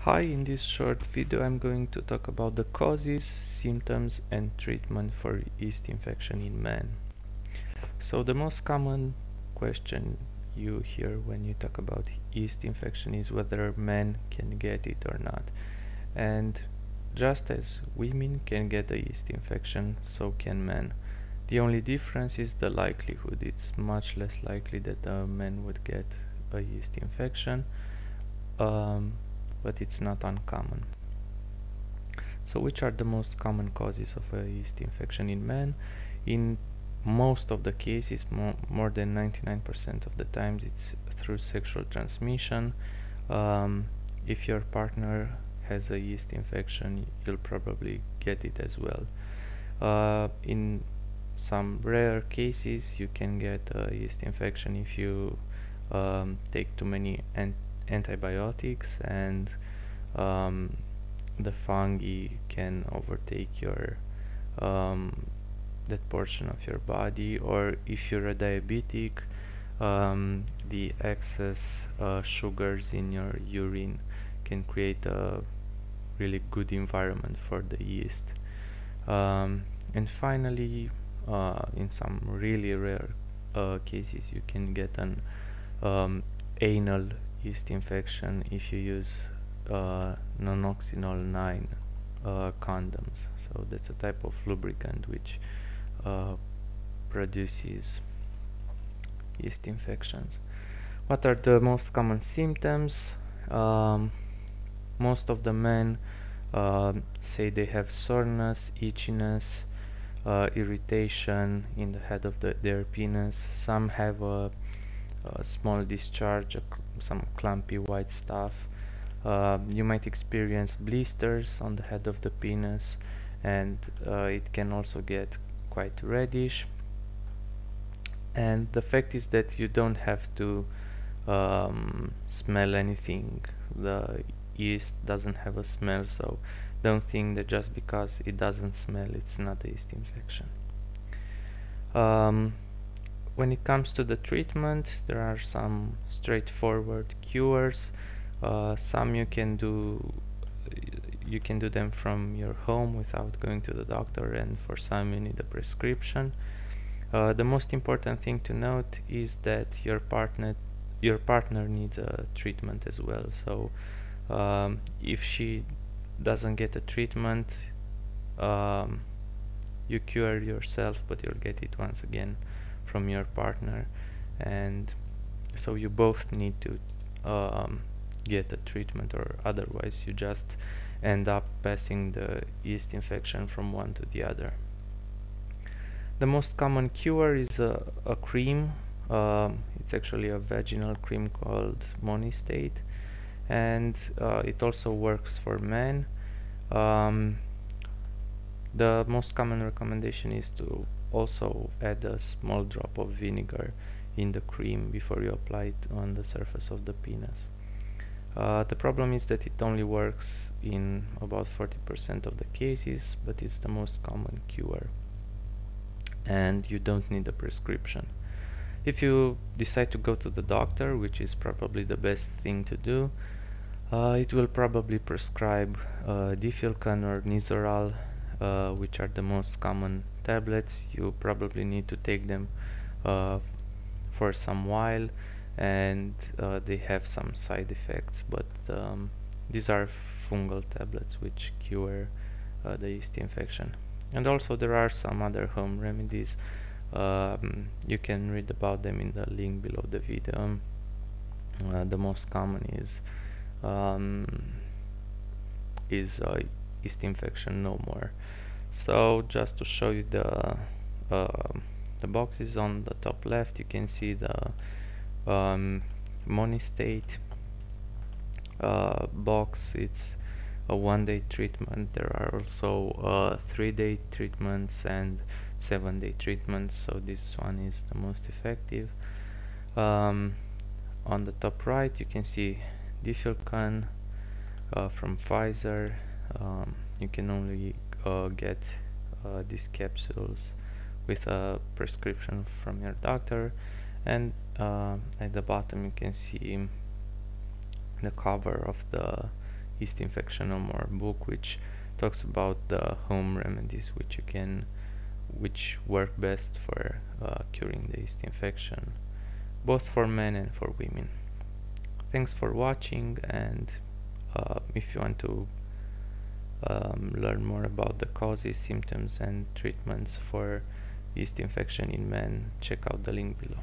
Hi, in this short video I'm going to talk about the causes, symptoms and treatment for yeast infection in men. So the most common question you hear when you talk about yeast infection is whether men can get it or not. And just as women can get a yeast infection, so can men. The only difference is the likelihood. It's much less likely that a man would get a yeast infection. But it's not uncommon. So which are the most common causes of a yeast infection in men? In most of the cases, more than 99% of the times, it's through sexual transmission. If your partner has a yeast infection, you'll probably get it as well. In some rare cases, you can get a yeast infection if you take too many antibiotics, and the fungi can overtake your that portion of your body, or if you're a diabetic, the excess sugars in your urine can create a really good environment for the yeast. And finally, in some really rare cases, you can get an anal yeast infection if you use nonoxynol 9 condoms. So that's a type of lubricant which produces yeast infections. What are the most common symptoms? Most of the men say they have soreness, itchiness, irritation in the head of their penis. Some have a small discharge, some clumpy white stuff. You might experience blisters on the head of the penis, and it can also get quite reddish. And the fact is that you don't have to smell anything. The yeast doesn't have a smell, so don't think that just because it doesn't smell, it's not a yeast infection. When it comes to the treatment, there are some straightforward cures. Some you can do them from your home without going to the doctor, and for some you need a prescription. The most important thing to note is that your partner needs a treatment as well. So if she doesn't get a treatment, you cure yourself, but you'll get it once again from your partner, and so you both need to get a treatment, or otherwise you just end up passing the yeast infection from one to the other. The most common cure is a cream. It's actually a vaginal cream called Monistate, and it also works for men. The most common recommendation is to also add a small drop of vinegar in the cream before you apply it on the surface of the penis. The problem is that it only works in about 40% of the cases, but it's the most common cure, and you don't need a prescription. If you decide to go to the doctor, which is probably the best thing to do, it will probably prescribe difilcan or nizoral, which are the most common tablets. You probably need to take them for some while, and they have some side effects, but these are fungal tablets which cure the yeast infection. And also there are some other home remedies. You can read about them in the link below the video. The most common is yeast infection no more. So just to show you the boxes on the top left, you can see the Monistate box. It's a 1-day treatment. There are also 3-day treatments and 7-day treatments, so this one is the most effective. On the top right you can see difilcan from Pfizer. You can only get these capsules with a prescription from your doctor, and at the bottom you can see the cover of the Yeast Infection No More book, which talks about the home remedies which work best for curing the yeast infection, both for men and for women. Thanks for watching, and if you want to learn more about the causes, symptoms, and treatments for yeast infection in men, check out the link below.